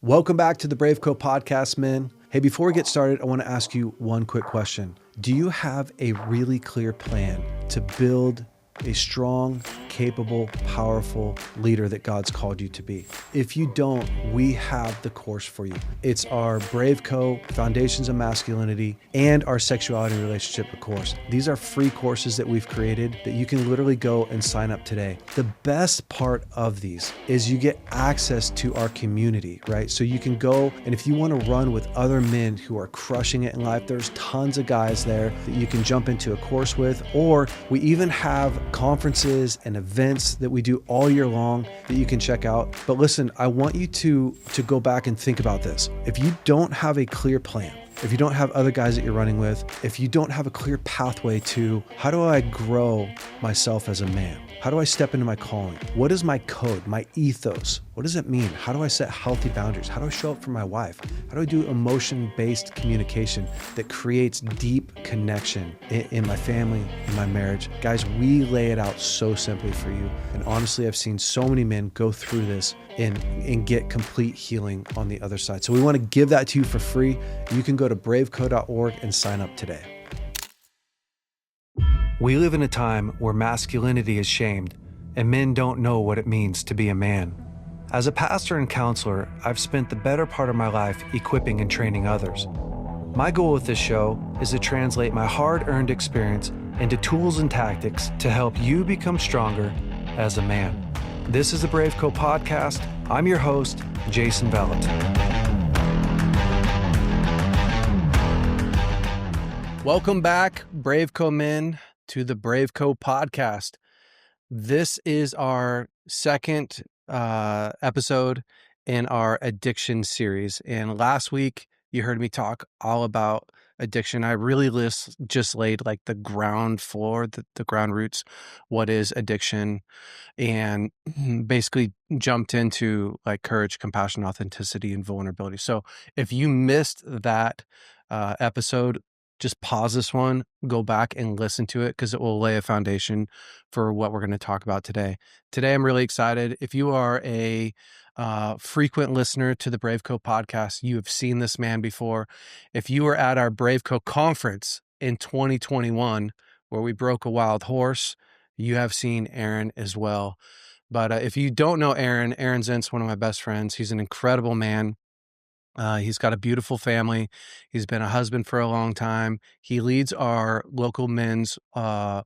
Welcome back to the BraveCo podcast, men. Hey, before we get started, I want to ask you one quick question. Do you have a really clear plan to build a strong, capable, powerful leader that God's called you to be? If you don't, we have the course for you. It's our BraveCo Foundations of Masculinity and our Sexuality and Relationship course. These are free courses that we've created that you can literally go and sign up today. The best part of these is you get access to our community, right? So you can go, and if you want to run with other men who are crushing it in life, there's tons of guys there that you can jump into a course with, or we even have conferences and events that we do all year long that you can check out. But listen, I want you to go back and think about this. If you don't have a clear plan, if you don't have other guys that you're running with, if you don't have a clear pathway to how do I grow myself as a man? How do I step into my calling? What is my code, my ethos? What does it mean? How do I set healthy boundaries? How do I show up for my wife? How do I do emotion-based communication that creates deep connection in my family, in my marriage? Guys, we lay it out so simply for you. And honestly, I've seen so many men go through this and get complete healing on the other side. So we want to give that to you for free. You can go to braveco.org and sign up today. We live in a time where masculinity is shamed and men don't know what it means to be a man. As a pastor and counselor, I've spent the better part of my life equipping and training others. My goal with this show is to translate my hard-earned experience into tools and tactics to help you become stronger as a man. This is the BraveCo podcast. I'm your host, Jason Vallotton. Welcome back, BraveCo men, to the BraveCo podcast. This is our second episode in our addiction series. And last week, you heard me talk all about addiction. I really just laid like the ground floor, the ground roots, what is addiction, and basically jumped into like courage, compassion, authenticity, and vulnerability. So if you missed that episode, just pause this one, go back and listen to it because it will lay a foundation for what we're going to talk about today. Today, I'm really excited. If you are a frequent listener to the BraveCo podcast, you have seen this man before. If you were at our BraveCo conference in 2021, where we broke a wild horse, you have seen Aaron as well. But if you don't know Aaron Zint's one of my best friends. He's an incredible man. He's got a beautiful family. He's been a husband for a long time. He leads our local men's, the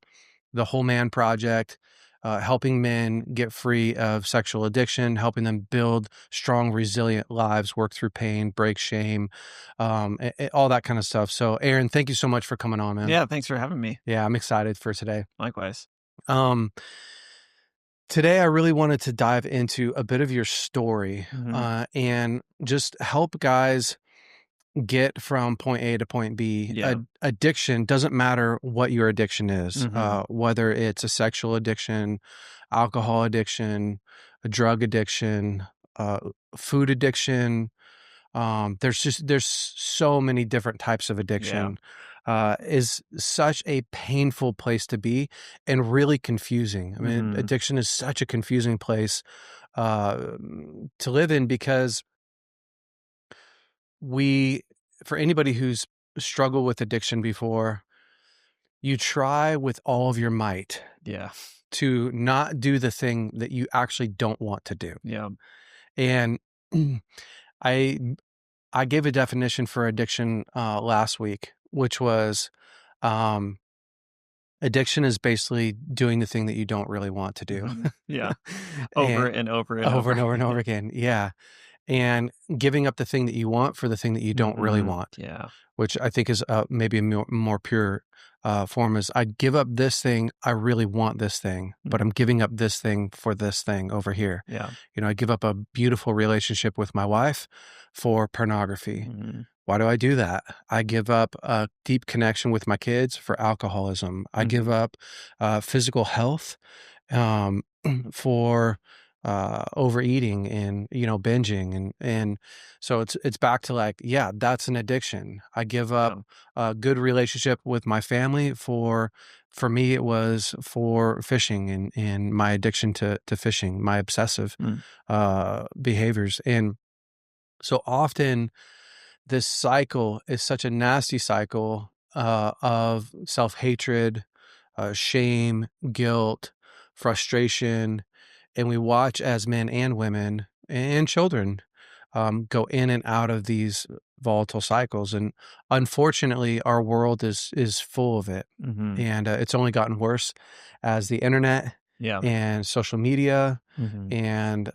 Whole Man Project, helping men get free of sexual addiction, helping them build strong, resilient lives, work through pain, break shame, all that kind of stuff. So Aaron, thank you so much for coming on, man. Yeah, thanks for having me. Yeah, I'm excited for today. Likewise. Today, I really wanted to dive into a bit of your story and just help guys get from point A to point B. Yeah. Addiction doesn't matter what your addiction is, whether it's a sexual addiction, alcohol addiction, a drug addiction, food addiction. There's so many different types of addiction. Is such a painful place to be and really confusing. I mean, addiction is such a confusing place to live in because for anybody who's struggled with addiction before, you try with all of your might to not do the thing that you actually don't want to do. Yeah. And I gave a definition for addiction last week, which was addiction is basically doing the thing that you don't really want to do. Yeah. Over and over again. Yeah. And giving up the thing that you want for the thing that you don't really want. Yeah. Which I think is maybe a more pure form is I give up this thing. I really want this thing, but I'm giving up this thing for this thing over here. Yeah. You know, I give up a beautiful relationship with my wife for pornography. Why do I do that? I give up a deep connection with my kids for alcoholism. I give up physical health for overeating and, binging. And so it's back to like, yeah, that's an addiction. I give up a good relationship with my family for me, it was for fishing and my addiction to fishing, my obsessive behaviors. And So often this cycle is such a nasty cycle of self-hatred, shame, guilt, frustration. And we watch as men and women and children go in and out of these volatile cycles. And unfortunately, our world is full of it. Mm-hmm. And it's only gotten worse as the internet Yeah. and social media Mm-hmm. and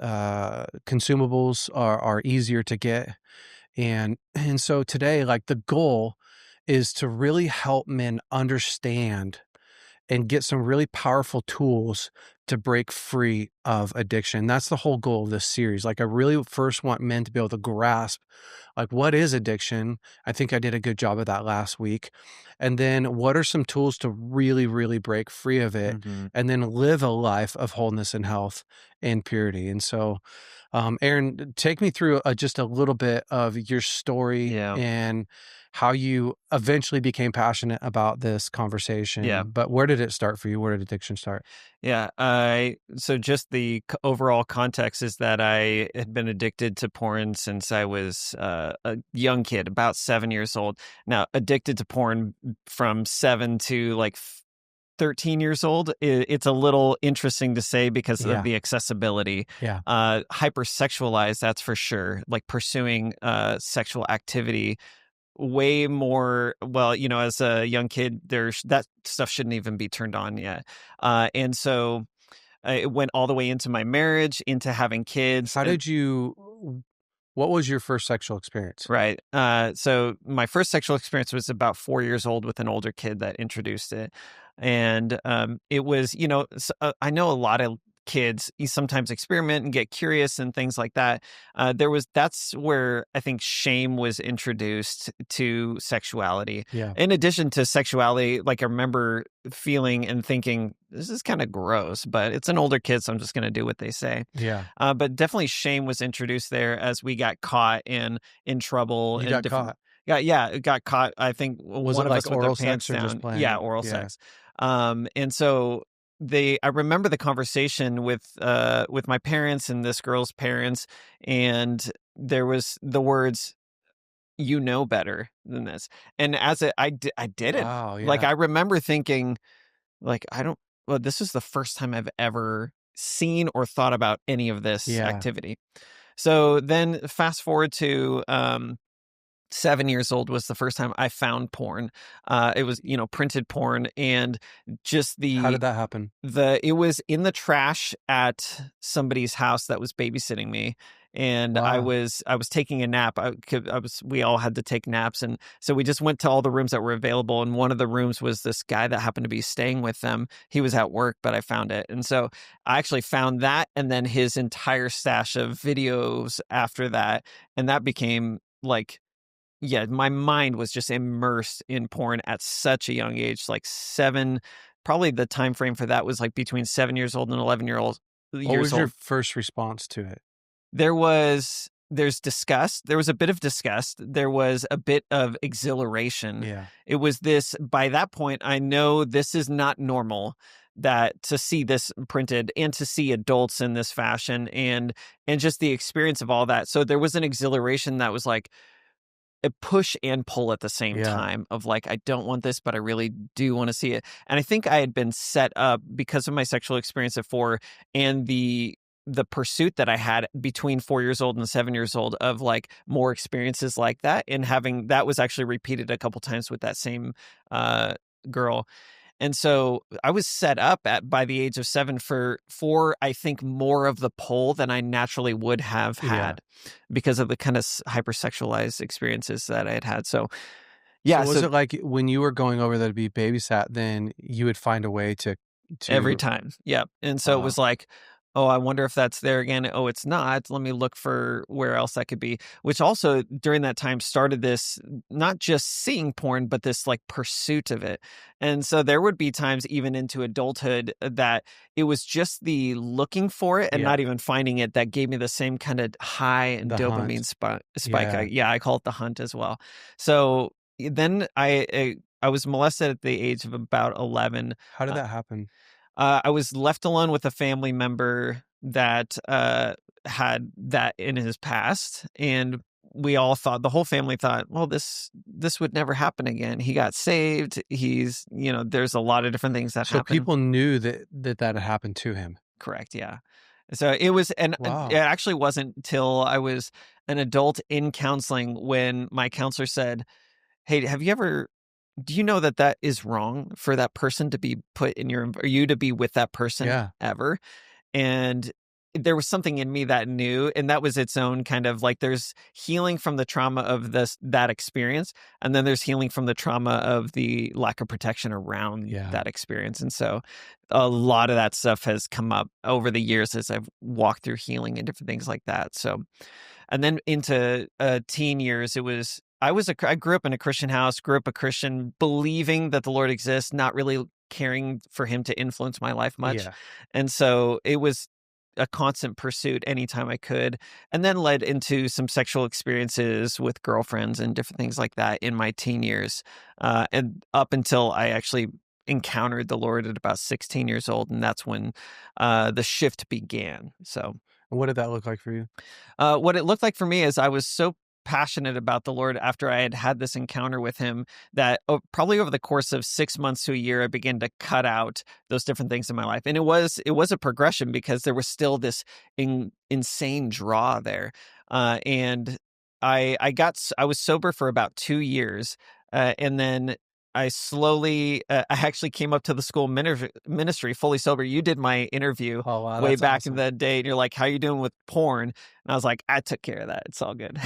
consumables are easier to get. And so today, like, the goal is to really help men understand and get some really powerful tools to break free of addiction. That's the whole goal of this series. Like, I really first want men to be able to grasp, like, what is addiction? I think I did a good job of that last week. And then what are some tools to really, really break free of it, Mm-hmm. and then live a life of wholeness and health and purity. And so, Aaron, take me through just a little bit of your story Yeah. and how you eventually became passionate about this conversation. Yeah. But where did it start for you? Where did addiction start? Yeah. So just the overall context is that I had been addicted to porn since I was a young kid, about 7 years old. Now, addicted to porn from 7 to like 13 years old, it's a little interesting to say because of the accessibility. Yeah. Hypersexualized, that's for sure. Like pursuing sexual activity way more, well, as a young kid, that stuff shouldn't even be turned on yet. And so it went all the way into my marriage, into having kids. What was your first sexual experience? Right. So my first sexual experience was about 4 years old with an older kid that introduced it. And it was, I know a lot of kids, you sometimes experiment and get curious and things like that. That's where I think shame was introduced to sexuality. Yeah. In addition to sexuality, like I remember feeling and thinking, this is kind of gross, but it's an older kid, so I'm just going to do what they say. Yeah. But definitely shame was introduced there as we got caught in trouble. You got caught. Got caught. I think Was one it of like us with oral their pants sex or down. just playing? Yeah, oral sex. And so I remember the conversation with my parents and this girl's parents, and there was the words, "You know better than this." And I didn't. Wow, yeah. Like I remember thinking, like well, this is the first time I've ever seen or thought about any of this activity. So then fast forward to 7 years old was the first time I found porn. It was, printed porn, and just How did that happen? it was in the trash at somebody's house that was babysitting me. And Wow. I was taking a nap. We all had to take naps. And so we just went to all the rooms that were available. And one of the rooms was this guy that happened to be staying with them. He was at work, but I found it. And so I actually found that, and then his entire stash of videos after that. And that became like, yeah, my mind was just immersed in porn at such a young age, like 7. Probably the time frame for that was like between 7 years old and 11 years old. What was your first response to it? There's disgust. There was a bit of disgust. There was a bit of exhilaration. Yeah. It was this, by that point, I know this is not normal, that to see this printed and to see adults in this fashion and just the experience of all that. So there was an exhilaration that was like a push and pull at the same time of like, I don't want this, but I really do want to see it. And I think I had been set up because of my sexual experience at 4 and the pursuit that I had between 4 years old and 7 years old of like more experiences like that, and having that was actually repeated a couple times with that same girl. And so I was set up by the age of 7 for I think more of the pull than I naturally would have had because of the kind of hypersexualized experiences that I had had. So yeah. So was it like when you were going over there to be babysat, then you would find a way to every time. Yeah. And so it was like, oh, I wonder if that's there again. Oh, it's not. Let me look for where else that could be, which also during that time started this, not just seeing porn, but this like pursuit of it. And so there would be times even into adulthood that it was just the looking for it and not even finding it that gave me the same kind of high and dopamine spike. I call it the hunt as well. So then I was molested at the age of about 11. How did that happen? I was left alone with a family member that had that in his past, and we all thought, the whole family thought, well, this would never happen again. He got saved. He's, there's a lot of different things that So happen. people knew that had happened to him. Correct. Yeah. So it was, and Wow. it actually wasn't until I was an adult in counseling when my counselor said, hey, do you know that is wrong for that person to be put in or you to be with that person ever? And there was something in me that knew, and that was its own kind of like, there's healing from the trauma of that experience, and then there's healing from the trauma of the lack of protection around that experience. And so a lot of that stuff has come up over the years as I've walked through healing and different things like that. So, and then into teen years, I grew up in a Christian house, grew up a Christian, believing that the Lord exists, not really caring for him to influence my life much. Yeah. And so it was a constant pursuit anytime I could, and then led into some sexual experiences with girlfriends and different things like that in my teen years. And up until I actually encountered the Lord at about 16 years old. And that's when the shift began. So what did that look like for you? What it looked like for me is I was so passionate about the Lord after I had this encounter with him that probably over the course of 6 months to a year, I began to cut out those different things in my life. And it was a progression because there was still this insane draw there. And I was sober for about 2 years. And then I slowly, I actually came up to the school ministry fully sober. You did my interview way back in the day, and you're like, "How you doing with porn?" And I was like, "I took care of that. It's all good,"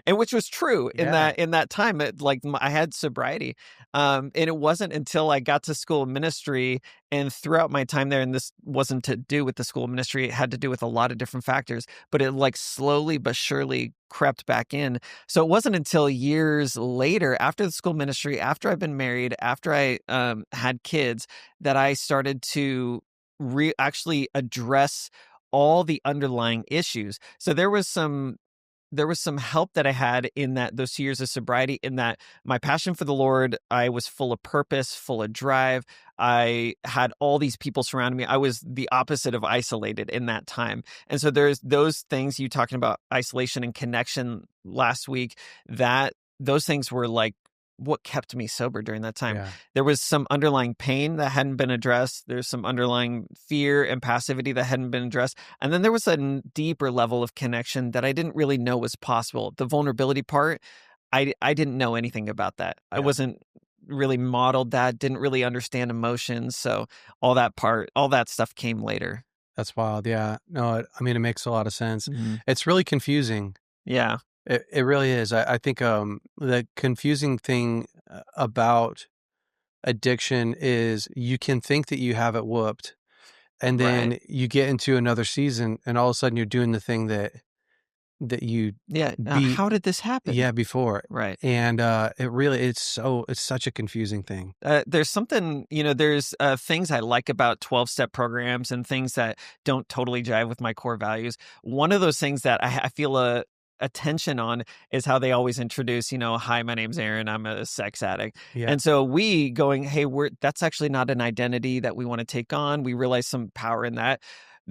and which was true in that time. I had sobriety, and it wasn't until I got to school ministry and throughout my time there, and this wasn't to do with the school ministry. It had to do with a lot of different factors, but it slowly but surely crept back in. So it wasn't until years later, after the school ministry, after I've been married, after I had kids, that I started to actually address all the underlying issues. So there was some help that I had in those years of sobriety, in that my passion for the Lord, I was full of purpose, full of drive. I had all these people surrounding me. I was the opposite of isolated in that time. And so there's those things, you talking about isolation and connection last week, that those things were like what kept me sober during that time. There was some underlying pain that hadn't been addressed. There's some underlying fear and passivity that hadn't been addressed. And then there was a deeper level of connection that I didn't really know was possible. The vulnerability part, I didn't know anything about that. I wasn't really modeled that, didn't really understand emotions. So all that stuff came later. That's wild. Yeah. No, I mean, it makes a lot of sense. Mm-hmm. It's really confusing. Yeah. It really is. I think the confusing thing about addiction is you can think that you have it whooped, and then you get into another season, and all of a sudden you're doing the thing that you how did this happen? Before. Right. And it's such a confusing thing. There's something, there's things I like about 12-step programs and things that don't totally jive with my core values. One of those things that I feel attention on is how they always introduce, "Hi, my name's Aaron. I'm a sex addict." Yeah. And so we going, hey, that's actually not an identity that we want to take on. We realize some power in that.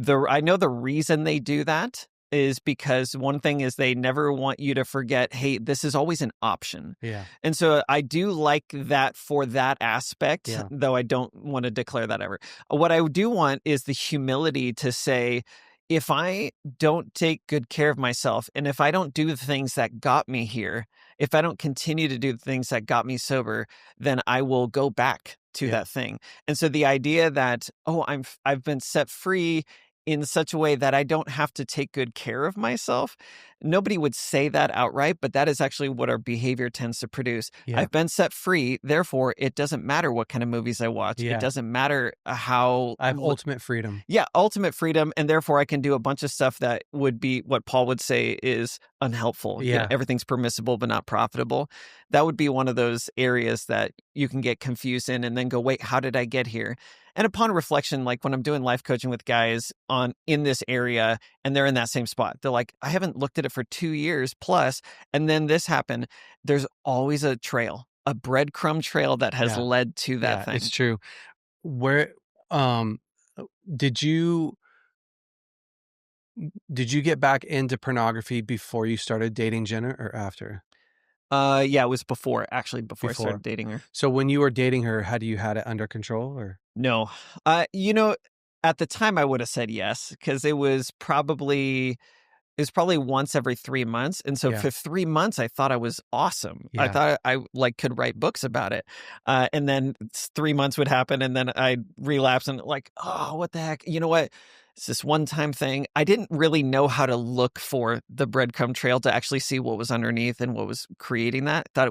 I know the reason they do that is because one thing is they never want you to forget, hey, this is always an option. Yeah. And so I do like that for that aspect, though I don't want to declare that ever. What I do want is the humility to say, if I don't take good care of myself, and if I don't do the things that got me here, if I don't continue to do the things that got me sober, then I will go back to that thing. And so the idea that, I've been set free in such a way that I don't have to take good care of myself. Nobody would say that outright, but that is actually what our behavior tends to produce. Yeah. I've been set free, therefore it doesn't matter what kind of movies I watch. Yeah. It doesn't matter how... I have ultimate freedom. Yeah, ultimate freedom, and therefore I can do a bunch of stuff that would be what Paul would say is unhelpful. Yeah. Everything's permissible but not profitable. That would be one of those areas that you can get confused in and then go, wait, how did I get here? And upon reflection, like when I'm doing life coaching with guys in this area and they're in that same spot, they're like, I haven't looked at it for 2 years plus, and then this happened. There's always a trail, a breadcrumb trail that has led to that thing. It's true. Where did you Did you get back into pornography before you started dating Jenna or after? Yeah, it was before I Before. started dating her. So when you were dating her, had you had it under control or? No. At the time I would have said yes, because it was probably once every 3 months, and so Yeah. for 3 months, I thought I was awesome. I Yeah. thought I, like, could write books about it, and then 3 months would happen, and then I'd relapse and, like, "Oh, what the heck?" You know what? It's this one-time thing. I didn't really know how to look for the breadcrumb trail to actually see what was underneath and what was creating that. Thought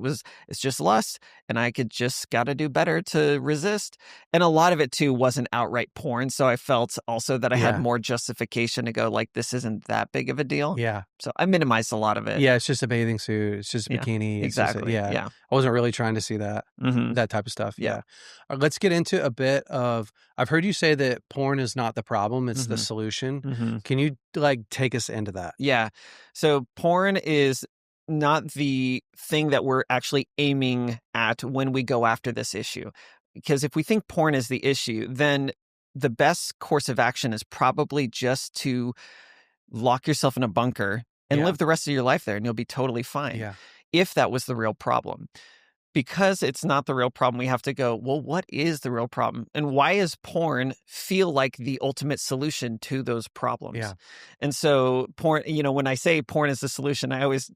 it's just lust, and I could just gotta do better to resist, and a lot of it, too, wasn't outright porn, so I felt also that I had Yeah. more justification to go, like, "This isn't that big of a deal." Yeah. So I minimized a lot of it. Yeah, it's just a bathing suit. It's just a Yeah, bikini. It's just exactly. yeah. Yeah. I wasn't really trying to see that Mhm. that type of stuff. Yeah. Yeah. Let's get into a bit of. I've heard you say that porn is not the problem; it's the Mhm. solution. Mhm. Can you like take us into that? Yeah. So porn is not the thing that we're actually aiming at when we go after this issue. Because if we think porn is the issue, then the best course of action is probably just to lock yourself in a bunker and Yeah. live the rest of your life there, and you'll be totally fine. Yeah. If that was the real problem. Because it's not the real problem, we have to go, well, what is the real problem? And why is porn feel like the ultimate solution to those problems? Yeah. And so porn, when I say porn is the solution, I always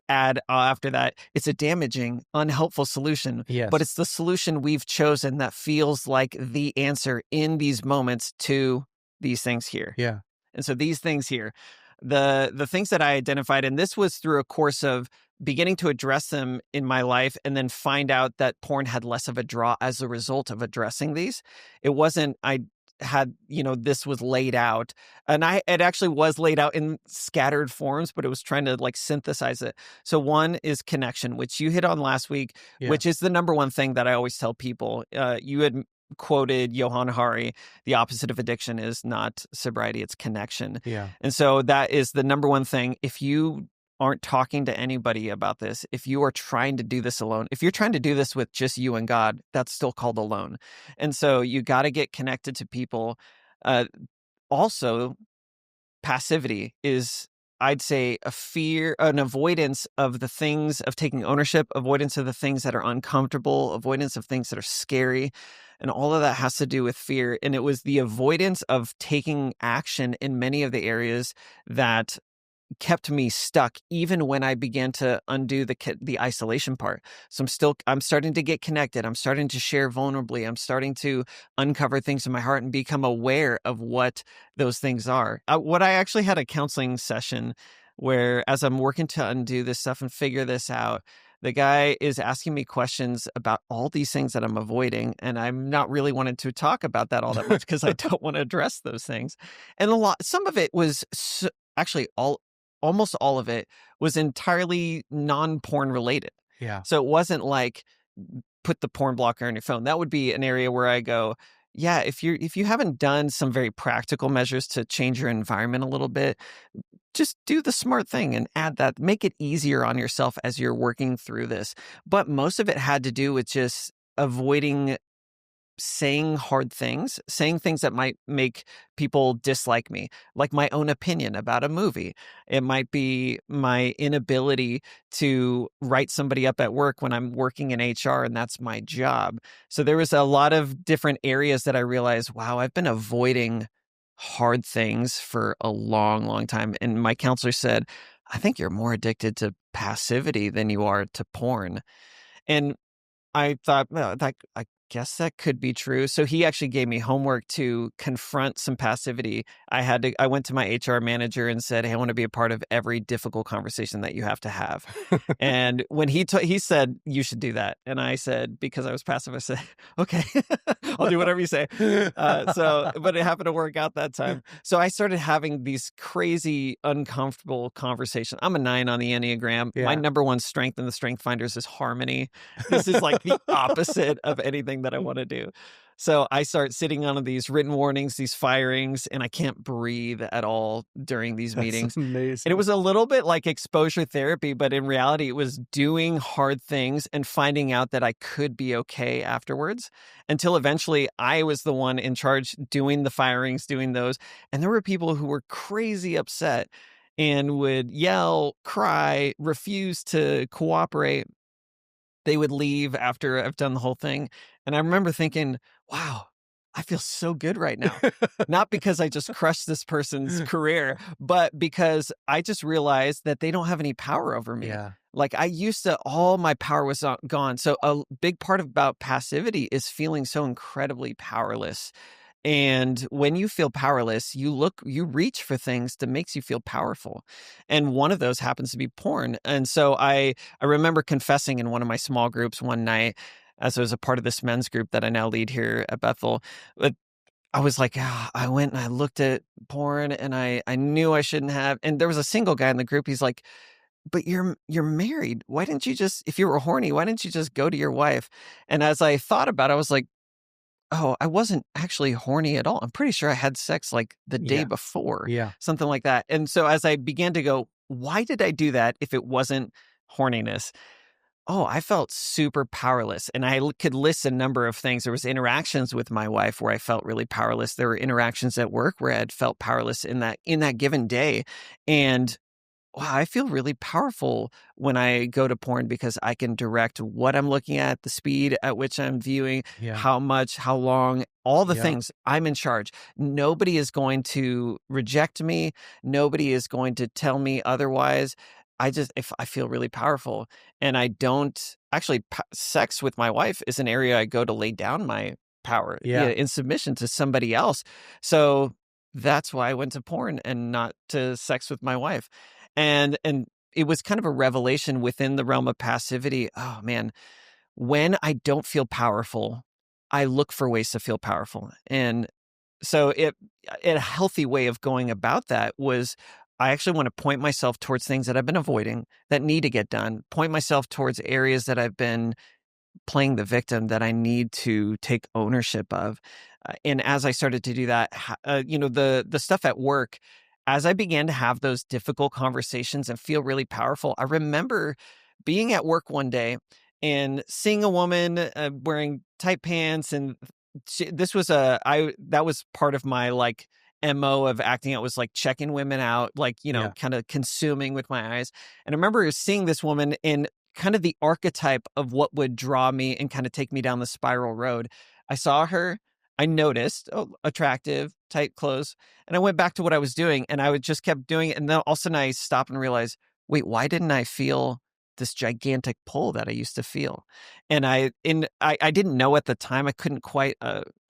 add after that, it's a damaging, unhelpful solution, Yes. but it's the solution we've chosen that feels like the answer in these moments to these things here. Yeah. And so these things here, the things that I identified, and this was through a course of beginning to address them in my life and then find out that porn had less of a draw as a result of addressing these. It wasn't, I had, this was laid out, and it actually was laid out in scattered forms, but it was trying to like synthesize it. So one is connection, which you hit on last week, Yeah. which is the number one thing that I always tell people. You had quoted Johann Hari, the opposite of addiction is not sobriety, it's connection. Yeah. And so that is the number one thing. If you aren't talking to anybody about this, if you are trying to do this alone, if you're trying to do this with just you and God, that's still called alone. And so you got to get connected to people. Also, passivity is, I'd say, a fear, an avoidance of the things, of taking ownership, avoidance of the things that are uncomfortable, avoidance of things that are scary. And all of that has to do with fear. And it was the avoidance of taking action in many of the areas that kept me stuck, even when I began to undo the isolation part. So I'm starting to get connected. I'm starting to share vulnerably. I'm starting to uncover things in my heart and become aware of what those things are. What I actually had a counseling session where, as I'm working to undo this stuff and figure this out, the guy is asking me questions about all these things that I'm avoiding, and I'm not really wanting to talk about that all that much because I don't want to address those things. And some of it was actually almost all of it was entirely non-porn related. Yeah. So it wasn't like put the porn blocker on your phone. That would be an area where I go, yeah, if you haven't done some very practical measures to change your environment a little bit, just do the smart thing and add that. Make it easier on yourself as you're working through this. But most of it had to do with just avoiding saying hard things, saying things that might make people dislike me, like my own opinion about a movie. It might be my inability to write somebody up at work when I'm working in HR and that's my job. So there was a lot of different areas that I realized, wow, I've been avoiding hard things for a long, long time. And my counselor said, I think you're more addicted to passivity than you are to porn. And I thought, well, I guess that could be true. So he actually gave me homework to confront some passivity. I went to my HR manager and said, hey, I want to be a part of every difficult conversation that you have to have. And when he said, you should do that. And I said, because I was passive, I said, okay, I'll do whatever you say. But it happened to work out that time. So I started having these crazy, uncomfortable conversations. I'm a 9 on the Enneagram. Yeah. My number one strength in the Strength Finders is harmony. This is like the opposite of anything that I want to do. So I start sitting on these written warnings, these firings, and I can't breathe at all during these That's meetings. amazing. And it was a little bit like exposure therapy, but in reality, it was doing hard things and finding out that I could be okay afterwards, until eventually I was the one in charge doing the firings, doing those. And there were people who were crazy upset and would yell, cry, refuse to cooperate. They would leave after I've done the whole thing. And I remember thinking, wow, I feel so good right now. Not because I just crushed this person's career, but because I just realized that they don't have any power over me. Yeah. Like I used to, all my power was gone. So a big part about passivity is feeling so incredibly powerless. And when you feel powerless, you reach for things that makes you feel powerful. And one of those happens to be porn. And so I remember confessing in one of my small groups one night, as I was a part of this men's group that I now lead here at Bethel. But I was like, I went and I looked at porn and I knew I shouldn't have. And there was a single guy in the group. He's like, but you're married. Why didn't you just, if you were horny, why didn't you just go to your wife? And as I thought about it, I was like, oh, I wasn't actually horny at all. I'm pretty sure I had sex like the day before, something like that. And so as I began to go, why did I do that if it wasn't horniness? Oh, I felt super powerless. And I could list a number of things. There was interactions with my wife where I felt really powerless. There were interactions at work where I had felt powerless in that given day. And wow, I feel really powerful when I go to porn because I can direct what I'm looking at, the speed at which I'm viewing, how much, how long, all the things. I'm in charge. Nobody is going to reject me. Nobody is going to tell me otherwise. If I feel really powerful, and I don't actually, sex with my wife is an area I go to lay down my power in submission to somebody else. So that's why I went to porn and not to sex with my wife. And it was kind of a revelation within the realm of passivity. Oh man, when I don't feel powerful, I look for ways to feel powerful. And so a healthy way of going about that was I actually want to point myself towards things that I've been avoiding that need to get done, point myself towards areas that I've been playing the victim that I need to take ownership of. And as I started to do that, the stuff at work, as I began to have those difficult conversations and feel really powerful, I remember being at work one day and seeing a woman wearing tight pants, and that was part of my like MO of acting out, was like checking women out, like, kind of consuming with my eyes. And I remember seeing this woman in kind of the archetype of what would draw me and kind of take me down the spiral road. I saw her, I noticed, oh, attractive, tight clothes. And I went back to what I was doing and I would just kept doing it. And then all of a sudden I stopped and realized, wait, why didn't I feel this gigantic pull that I used to feel? And I didn't know at the time, I couldn't quite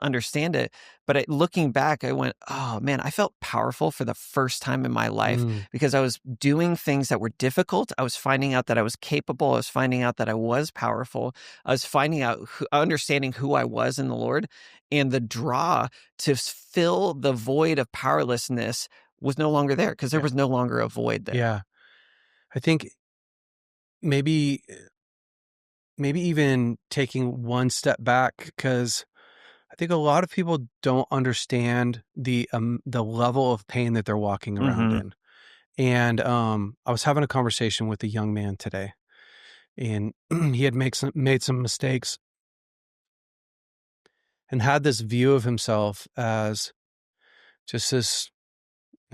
understand it. But looking back, I went, oh man, I felt powerful for the first time in my life because I was doing things that were difficult. I was finding out that I was capable. I was finding out that I was powerful. I was finding out, understanding who I was in the Lord, and the draw to fill the void of powerlessness was no longer there because there was no longer a void there. Yeah. I think maybe even taking one step back, because I think a lot of people don't understand the level of pain that they're walking around in. And I was having a conversation with a young man today, and he had made some mistakes and had this view of himself as just this.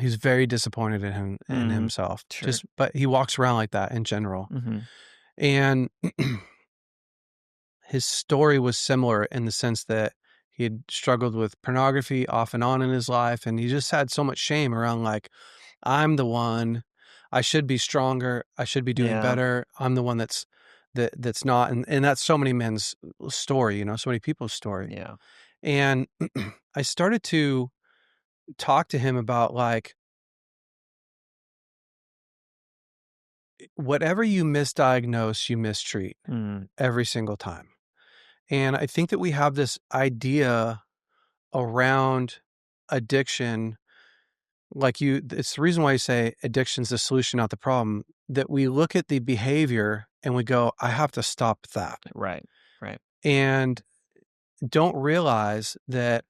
He's very disappointed in himself. Sure. But he walks around like that in general. And his story was similar in the sense that he had struggled with pornography off and on in his life. And he just had so much shame around, like, I'm the one, I should be stronger. I should be doing better. I'm the one that's not. And that's so many men's story, so many people's story. Yeah. And I started to talk to him about, like, whatever you misdiagnose, you mistreat every single time. And I think that we have this idea around addiction, it's the reason why you say addiction's the solution, not the problem, that we look at the behavior and we go, I have to stop that. Right. And don't realize that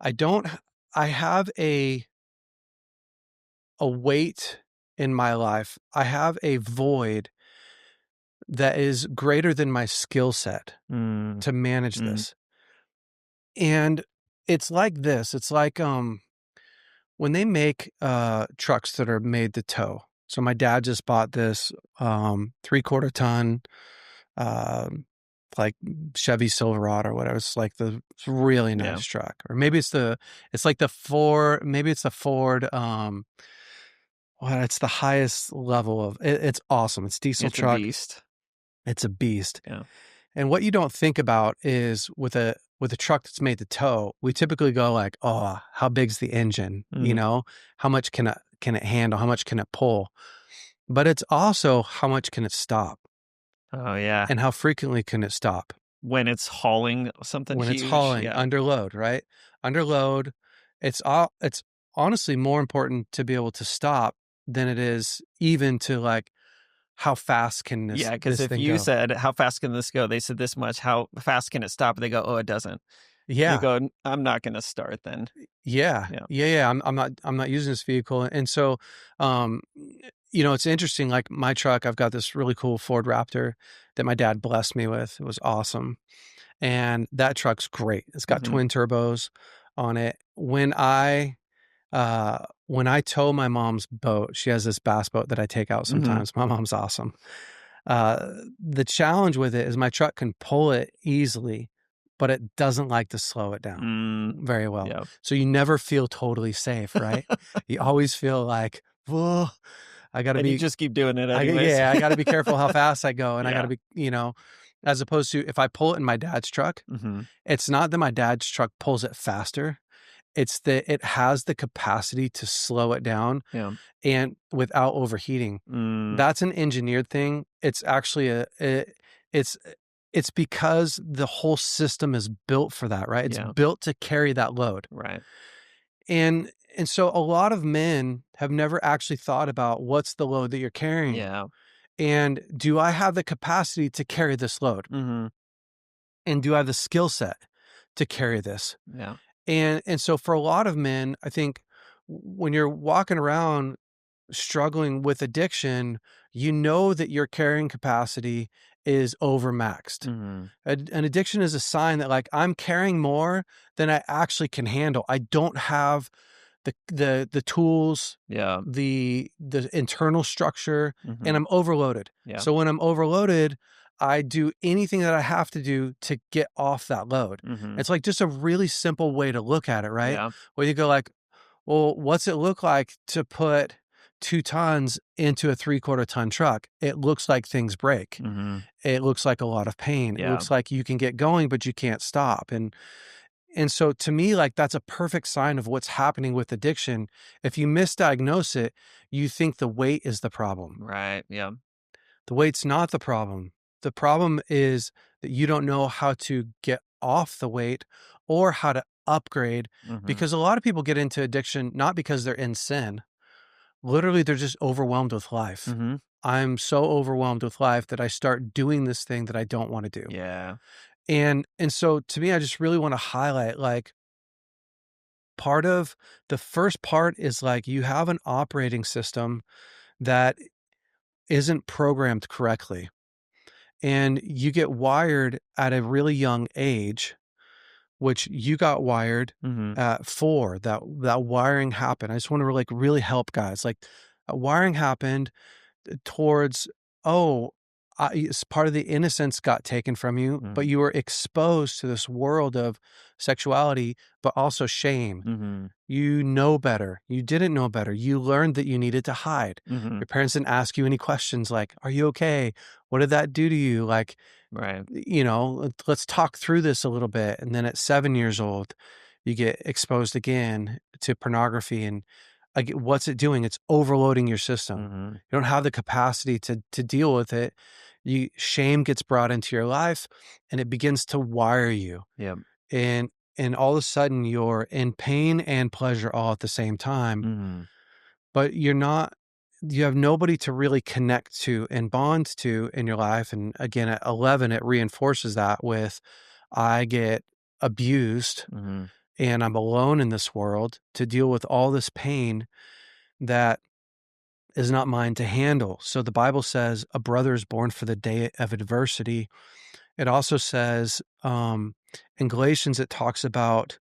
I have a weight in my life. I have a void that is greater than my skill set to manage this. And it's like this. It's like when they make trucks that are made to tow. So my dad just bought this 3/4 ton like Chevy Silverado or whatever. It's like it's a really nice truck. Or maybe it's the Ford, well, it's the highest level of it, it's awesome. It's diesel truck. It's a beast. Yeah. And what you don't think about is with a truck that's made to tow, we typically go like, oh, how big's the engine? You know, how much can it handle? How much can it pull? But it's also how much can it stop? Oh yeah. And how frequently can it stop? When it's hauling something when huge. It's hauling under load, right? Under load, it's honestly more important to be able to stop than it is even to like how fast can this? Yeah, because if you said how fast can this go, they said this much. How fast can it stop? They go, oh, it doesn't. Yeah. You go, I'm not going to start then. Yeah. I'm not using this vehicle, and so, you know, it's interesting. Like my truck, I've got this really cool Ford Raptor that my dad blessed me with. It was awesome, and that truck's great. It's got twin turbos on it. When I tow my mom's boat, she has this bass boat that I take out sometimes. My mom's awesome. The challenge with it is my truck can pull it easily, but it doesn't like to slow it down very well. Yeah. So you never feel totally safe, right? You always feel like, whoa, I got to be. You just keep doing it anyways. I got to be careful how fast I go. And I got to be, you know, as opposed to if I pull it in my dad's truck, it's not that my dad's truck pulls it faster. It's that it has the capacity to slow it down and without overheating. That's an engineered thing. It's actually it's because the whole system is built for that, right? It's built to carry that load. Right. And so a lot of men have never actually thought about what's the load that you're carrying. Yeah. And do I have the capacity to carry this load? And do I have the skill set to carry this? Yeah. And so for a lot of men, I think when you're walking around struggling with addiction, you know that your carrying capacity is overmaxed. An addiction is a sign that like I'm carrying more than I actually can handle. I don't have the tools, the internal structure, and I'm overloaded. So when I'm overloaded, I do anything that I have to do to get off that load. It's like just a really simple way to look at it, right? Yeah. Where you go like, well, what's it look like to put 2 tons into a 3/4 ton truck? It looks like things break. It looks like a lot of pain. It looks like you can get going, but you can't stop. And so to me, like that's a perfect sign of what's happening with addiction. If you misdiagnose it, you think the weight is the problem. Right. Yeah. The weight's not the problem. The problem is that you don't know how to get off the weight or how to upgrade, because a lot of people get into addiction not because they're in sin. Literally, they're just overwhelmed with life. I'm so overwhelmed with life that I start doing this thing that I don't want to do. Yeah. And so to me, I just really want to highlight like the first part is like you have an operating system that isn't programmed correctly. And you get wired at a really young age, which you got wired at 4. That wiring happened. I just want to like really help guys. Like wiring happened towards, it's part of the innocence got taken from you, but you were exposed to this world of sexuality, but also shame. You know better. You didn't know better. You learned that you needed to hide. Your parents didn't ask you any questions like, are you okay? What did that do to you? Like, right. You know, let's talk through this a little bit. And then at 7 years old, you get exposed again to pornography, and what's it doing? It's overloading your system. You don't have the capacity to deal with it. Shame gets brought into your life, and it begins to wire you. Yeah. And all of a sudden you're in pain and pleasure all at the same time, but you have nobody to really connect to and bond to in your life. And again, at 11, it reinforces that with, I get abused and I'm alone in this world to deal with all this pain that is not mine to handle. So the Bible says a brother is born for the day of adversity. It also says in Galatians, it talks about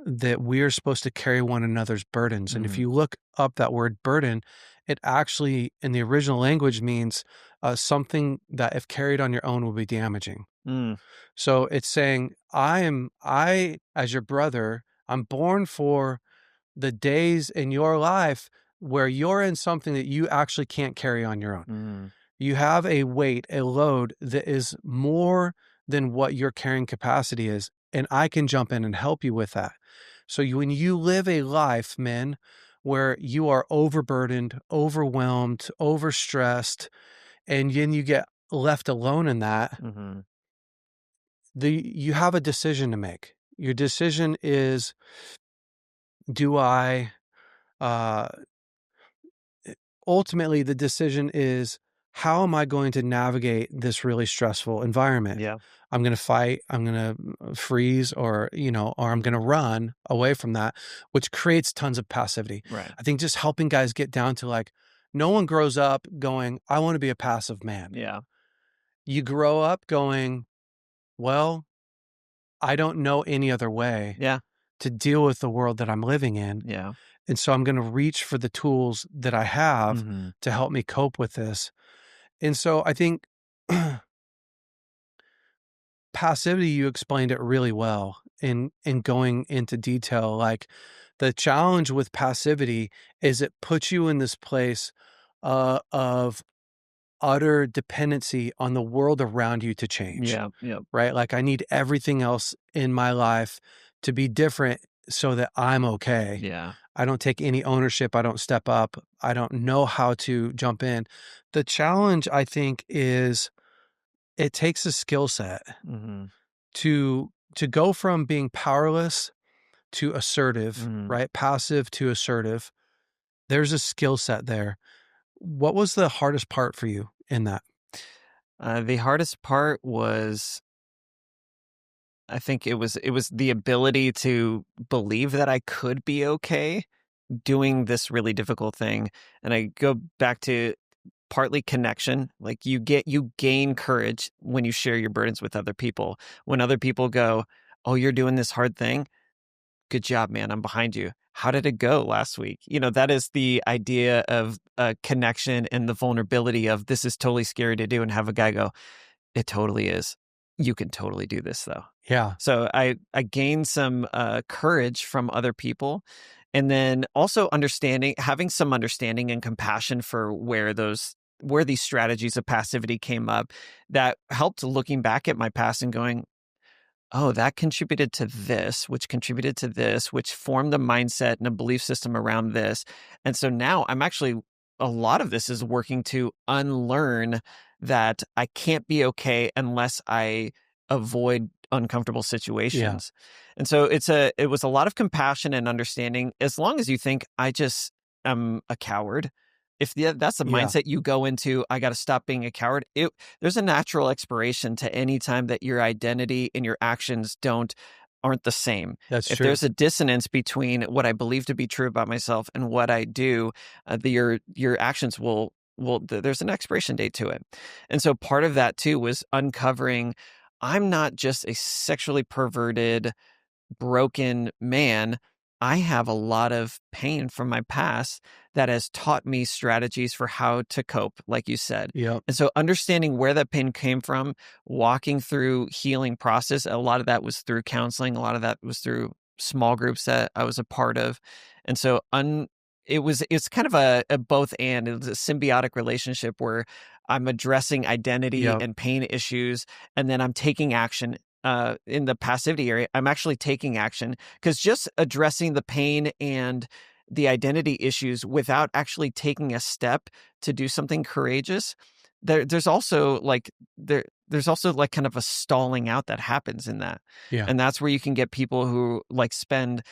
that we are supposed to carry one another's burdens. And if you look up that word burden, it actually in the original language means something that if carried on your own will be damaging. So it's saying, I, as your brother, I'm born for the days in your life where you're in something that you actually can't carry on your own. You have a weight, a load that is more than what your carrying capacity is. And I can jump in and help you with that. So when you live a life, men, where you are overburdened, overwhelmed, overstressed, and then you get left alone in that, you have a decision to make. Your decision is, ultimately the decision is, how am I going to navigate this really stressful environment? Yeah. I'm going to fight, I'm going to freeze, or I'm going to run away from that, which creates tons of passivity. Right. I think just helping guys get down to like, no one grows up going, I want to be a passive man. Yeah. You grow up going, well, I don't know any other way to deal with the world that I'm living in. Yeah. And so I'm going to reach for the tools that I have to help me cope with this. And so I think passivity, you explained it really well in going into detail. Like the challenge with passivity is it puts you in this place of utter dependency on the world around you to change. Yeah. Yeah. Right? Like I need everything else in my life to be different so that I'm okay. Yeah. I don't take any ownership. I don't step up. I don't know how to jump in. The challenge, I think, is it takes a skill set to go from being powerless to assertive, right? Passive to assertive. There's a skill set there. What was the hardest part for you in that? The hardest part was, I think it was the ability to believe that I could be okay doing this really difficult thing. And I go back to partly connection. Like you gain courage when you share your burdens with other people. When other people go, "Oh, you're doing this hard thing. Good job, man. I'm behind you. How did it go last week?" That is the idea of connection and the vulnerability of this is totally scary to do, and have a guy go, "It totally is. You can totally do this though." Yeah. So I gained some courage from other people, and then also having some understanding and compassion for where these strategies of passivity came up, that helped looking back at my past and going, oh, that contributed to this, which contributed to this, which formed a mindset and a belief system around this. And so now a lot of this is working to unlearn that I can't be okay unless I avoid uncomfortable situations. And so it was a lot of compassion and understanding. As long as you think I just am a coward, if that's the mindset you go into, I got to stop being a coward. There's a natural expiration to any time that your identity and your actions aren't the same. That's if true. There's a dissonance between what I believe to be true about myself and what I do, your actions will there's an expiration date to it. And so part of that too was uncovering, I'm not just a sexually perverted, broken man. I have a lot of pain from my past that has taught me strategies for how to cope, like you said. Yep. And so understanding where that pain came from, walking through healing process, a lot of that was through counseling. A lot of that was through small groups that I was a part of. And so it's kind of a both and. It was a symbiotic relationship where I'm addressing identity and pain issues, and then I'm taking action. In the passivity area, I'm actually taking action, because just addressing the pain and the identity issues without actually taking a step to do something courageous, there's also kind of a stalling out that happens in that. And that's where you can get people who spend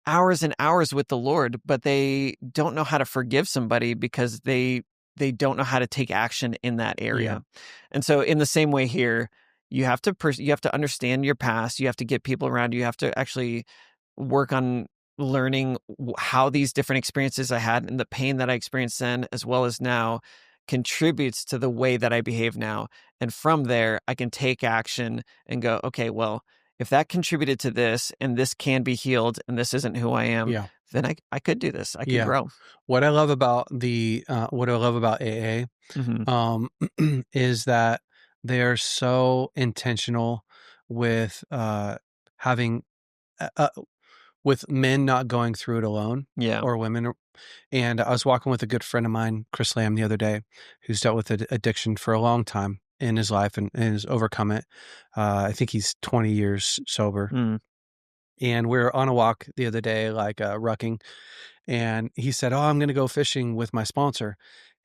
hours and hours with the Lord, but they don't know how to forgive somebody because they don't know how to take action in that area. And so in the same way here, you have to you have to understand your past. You have to get people around you. You have to actually work on learning how these different experiences I had and the pain that I experienced then as well as now contributes to the way that I behave now. And from there, I can take action and go, okay, well, if that contributed to this and this can be healed and this isn't who I am, Yeah. then I could do this. I can Yeah. grow. What I love about AA is that they're so intentional with having with men not going through it alone. Yeah. Or women. And I was walking with a good friend of mine, Chris Lamb, the other day, who's dealt with addiction for a long time in his life and has overcome it. I think he's 20 years sober. Mm. And we were on a walk the other day, like rucking, and he said, "Oh, I'm going to go fishing with my sponsor."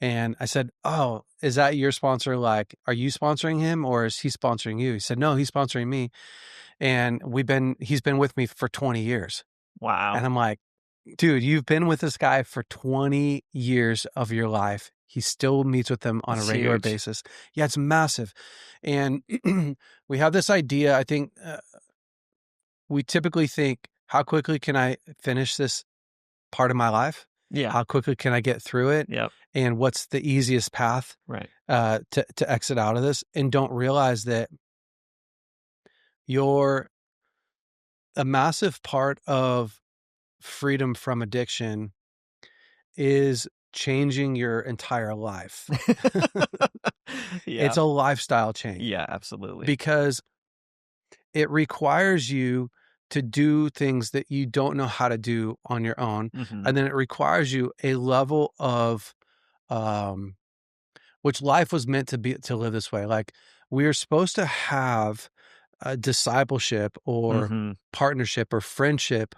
And I said, "Oh, is that your sponsor? Like, are you sponsoring him or is he sponsoring you?" He said, "No, he's sponsoring me." And he's been with me for 20 years. Wow. And I'm like, dude, you've been with this guy for 20 years of your life. He still meets with them on That's a regular huge. basis. Yeah, it's massive. And we have this idea, I think we typically think, how quickly can I finish this part of my life? Yeah. How quickly can I get through it? Yep. And what's the easiest path Right. to exit out of this? And don't realize that a massive part of freedom from addiction is changing your entire life. Yeah. It's a lifestyle change. Yeah, absolutely. Because it requires you to do things that you don't know how to do on your own. Mhm. And then it requires you a level of which life was meant to live this way. Like, we are supposed to have a discipleship or Mhm. partnership or friendship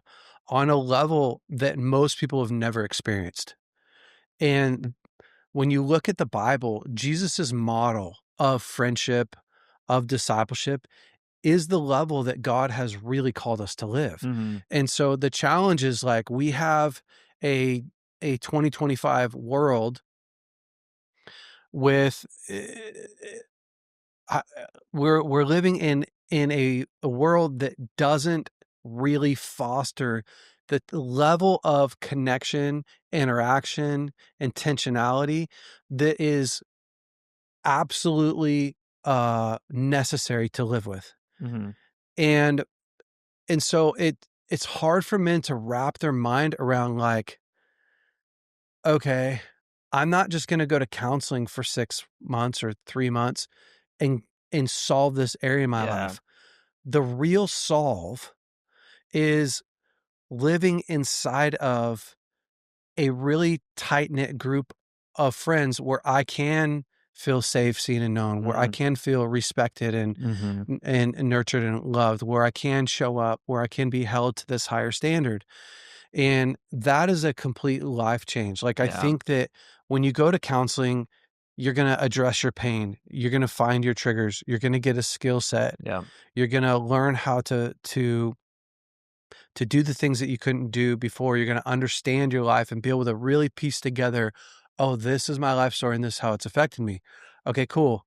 on a level that most people have never experienced. And when you look at the Bible, Jesus's model of friendship, of discipleship, is the level that God has really called us to live. Mhm. And so the challenge is, like, we have a 2025 world with we're living in a world that doesn't really foster the level of connection, interaction, intentionality that is absolutely necessary to live with. Mhm. And so it's hard for men to wrap their mind around, like, okay, I'm not just going to go to counseling for 6 months or 3 months and solve this area in my Yeah. life. The real solve is living inside of a really tight-knit group of friends where I can feel safe, seen, and known, where I can feel respected and Mhm. and nurtured and loved, where I can show up, where I can be held to this higher standard. And that is a complete life change. Like, I Yeah. think that when you go to counseling, you're going to address your pain. You're going to find your triggers. You're going to get a skill set. Yeah. You're going to learn how to do the things that you couldn't do before. You're going to understand your life and be able to really piece together, oh, this is my life story and this is how it's affected me. Okay, cool.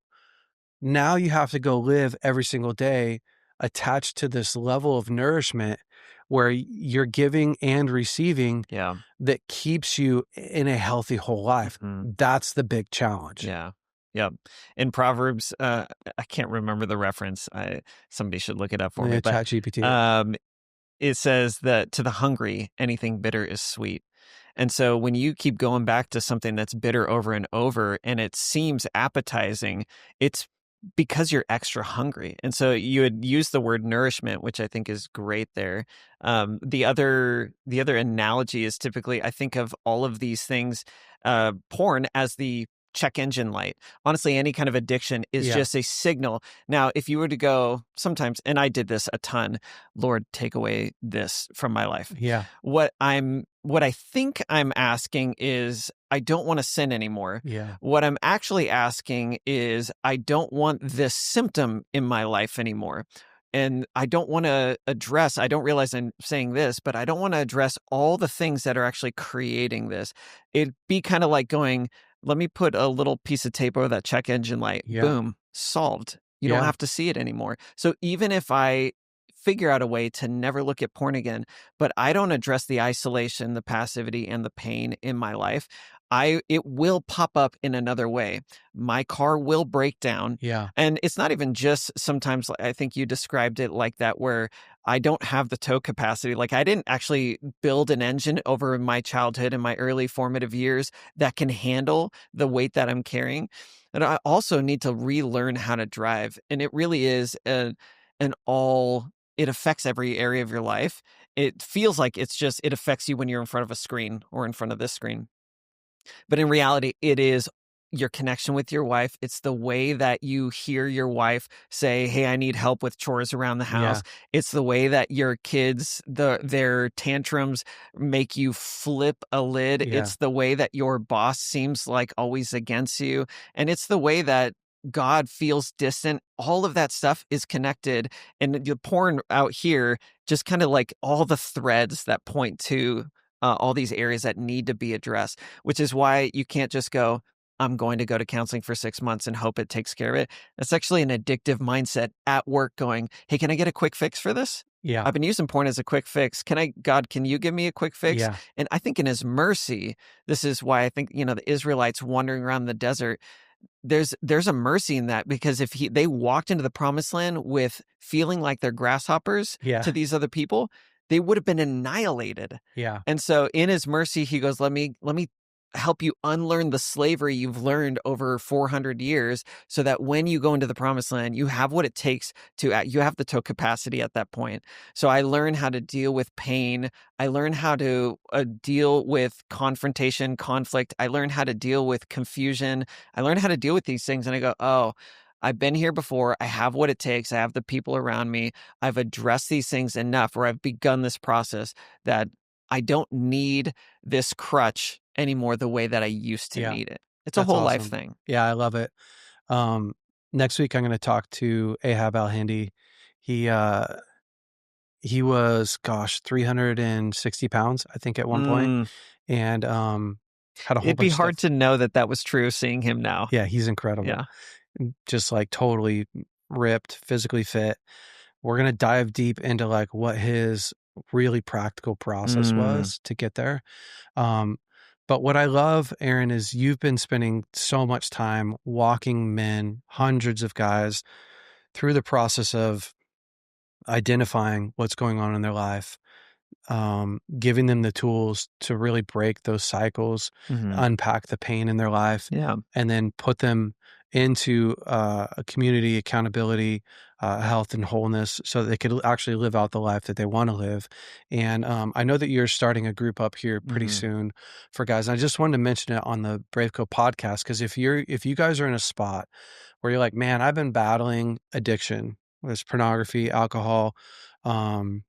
Now you have to go live every single day attached to this level of nourishment where you're giving and receiving Yeah. that keeps you in a healthy whole life. Mhm. That's the big challenge. Yeah. Yep. In Proverbs, I can't remember the reference. Somebody should look it up for me. Yeah, But ChatGPT. it says that to the hungry, anything bitter is sweet. And so when you keep going back to something that's bitter over and over and it seems appetizing, it's because you're extra hungry. And so you had used the word nourishment, which I think is great there. The other analogy is typically, I think of all of these things, porn as the check engine light. Honestly, any kind of addiction is Yeah. just a signal. Now, if you were to go sometimes, and I did this a ton, Lord, take away this from my life. Yeah. What I think I'm asking is, I don't want to sin anymore. Yeah. What I'm actually asking is, I don't want this symptom in my life anymore. And I don't want to address, I don't realize I'm saying this, but I don't want to address all the things that are actually creating this. It'd be kind of like going, let me put a little piece of tape over that check engine light. Yeah. Boom, solved. You don't have to see it anymore. So even if I figure out a way to never look at porn again, but I don't address the isolation, the passivity, and the pain in my life, it will pop up in another way. My car will break down. Yeah. And it's not even just sometimes, I think you described it like that, where I don't have the tow capacity. Like, I didn't actually build an engine over my childhood and my early formative years that can handle the weight that I'm carrying. And I also need to relearn how to drive. And it really is an all, it affects every area of your life. It feels like it affects you when you're in front of a screen or in front of this screen. But in reality, it is your connection with your wife. It's the way that you hear your wife say, "Hey, I need help with chores around the house." It's the way that your kids, their tantrums make you flip a lid. It's the way that your boss seems like always against you. And it's the way that God feels distant. All of that stuff is connected. And the porn out here, just kind of like all the threads that point to all these areas that need to be addressed, which is why you can't just go, "I'm going to go to counseling for 6 months and hope it takes care of it." That's actually an addictive mindset at work going, "Hey, can I get a quick fix for this? Yeah. I've been using porn as a quick fix. God, can you give me a quick fix?" Yeah. And I think in his mercy, this is why I think, the Israelites wandering around the desert, there's a mercy in that, because if they walked into the promised land with feeling like they're grasshoppers to these other people, they would have been annihilated. Yeah. And so in his mercy, he goes, let me help you unlearn the slavery you've learned over 400 years, so that when you go into the promised land, you have what it takes you have the tow capacity at that point. So I learn how to deal with pain. I learn how to deal with confrontation, conflict. I learn how to deal with confusion. I learn how to deal with these things. And I go, oh, I've been here before. I have what it takes. I have the people around me. I've addressed these things enough, or I've begun this process, that I don't need this crutch anymore the way that I used to need it. It's a whole life thing. Yeah, I love it. Next week I'm going to talk to Ahab Al-Hindi. He was 360 pounds, I think, at one point, and had a whole It'd be bunch hard of stuff. to know that was true seeing him now. Yeah, he's incredible. Yeah. Just like totally ripped, physically fit. We're going to dive deep into like what his really practical process was to get there. But what I love, Aaron, is you've been spending so much time walking men, hundreds of guys, through the process of identifying what's going on in their life, giving them the tools to really break those cycles, unpack the pain in their life, and then put them into a community, accountability, health, and wholeness, so that they could actually live out the life that they want to live. And I know that you're starting a group up here pretty soon for guys. And I just wanted to mention it on the BraveCo podcast, because if you guys are in a spot where you're like, man, I've been battling addiction, whether it's pornography, alcohol, but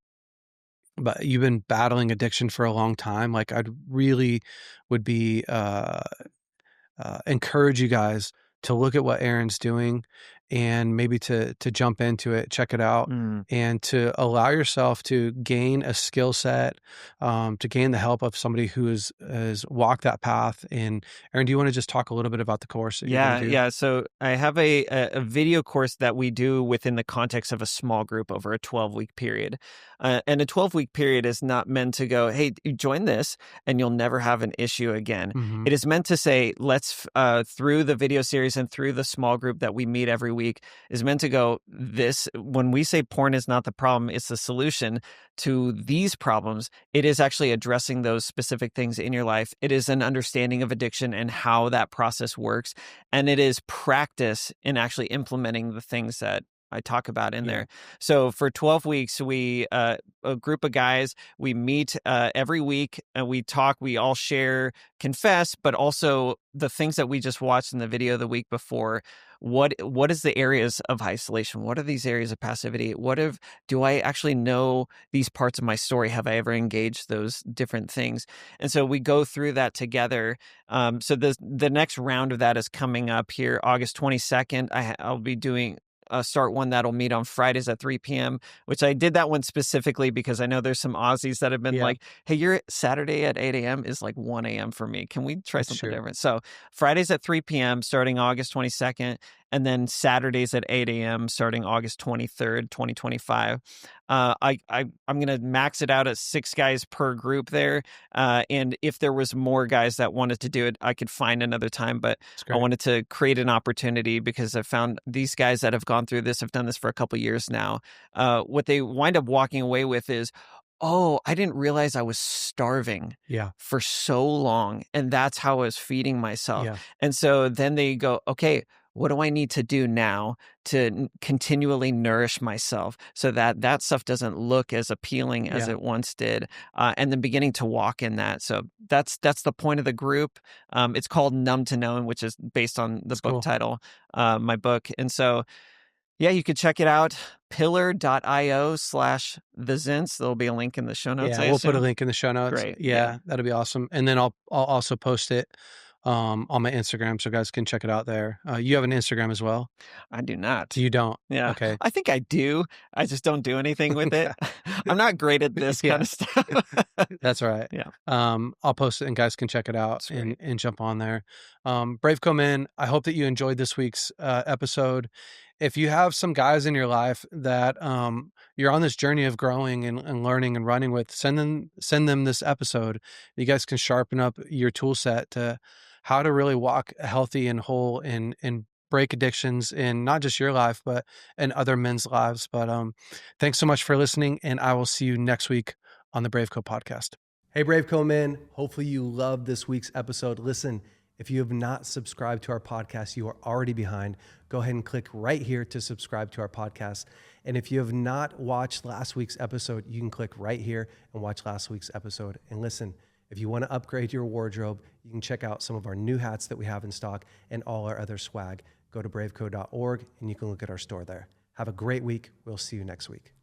you've been battling addiction for a long time, like I'd really would be encourage you guys to look at what Aaron's doing, and maybe to jump into it, check it out, and to allow yourself to gain a skill set, to gain the help of somebody who has walked that path. And Aaron, do you want to just talk a little bit about the course that you're going to do? Yeah. So I have a video course that we do within the context of a small group over a 12-week period. And a 12-week period is not meant to go, hey, join this and you'll never have an issue again. It is meant to say, let's, through the video series and through the small group that we meet every week, is meant to go, when we say porn is not the problem, it's the solution to these problems. It is actually addressing those specific things in your life. It is an understanding of addiction and how that process works. And it is practice in actually implementing the things that I talk about in there. So for 12 weeks, we, a group of guys, we meet every week and we talk, we all share, confess, but also the things that we just watched in the video the week before. What is the areas of isolation? What are these areas of passivity? Do I actually know these parts of my story? Have I ever engaged those different things? And so we go through that together. So the next round of that is coming up here, August 22nd. I'll be doing start one that'll meet on Fridays at 3 p.m., which I did that one specifically because I know there's some Aussies that have been like, hey, your Saturday at 8 a.m. is like 1 a.m. for me. Can we try something different? So Fridays at 3 p.m. starting August 22nd. And then Saturdays at 8 a.m. starting August 23rd, 2025. I'm going to max it out at 6 guys per group there. And if there was more guys that wanted to do it, I could find another time. But I wanted to create an opportunity because I found these guys that have gone through this have done this for a couple years now. What they wind up walking away with is, oh, I didn't realize I was starving for so long. And that's how I was feeding myself. Yeah. And so then they go, okay, what do I need to do now to continually nourish myself so that that stuff doesn't look as appealing as it once did? And then beginning to walk in that. So that's the point of the group. It's called Numb to Known, which is based on the book title, my book. And so, yeah, you could check it out. Pillar.io/the Zints. There'll be a link in the show notes. Yeah, we'll put a link in the show notes. Great. Yeah, that'll be awesome. And then I'll also post it on my Instagram so guys can check it out there. You have an Instagram as well? I do not. You don't? Yeah. Okay. I think I do. I just don't do anything with it. I'm not great at this kind of stuff. That's all right. Yeah. I'll post it and guys can check it out and jump on there. BraveCo men, I hope that you enjoyed this week's episode. If you have some guys in your life that you're on this journey of growing and learning and running with, send them this episode. You guys can sharpen up your tool set to how to really walk healthy and whole and break addictions in not just your life, but in other men's lives. But thanks so much for listening, and I will see you next week on the BraveCo podcast. Hey, BraveCo men. Hopefully you loved this week's episode. Listen, if you have not subscribed to our podcast, you are already behind. Go ahead and click right here to subscribe to our podcast. And if you have not watched last week's episode, you can click right here and watch last week's episode. And listen, if you want to upgrade your wardrobe, you can check out some of our new hats that we have in stock and all our other swag. Go to braveco.org and you can look at our store there. Have a great week. We'll see you next week.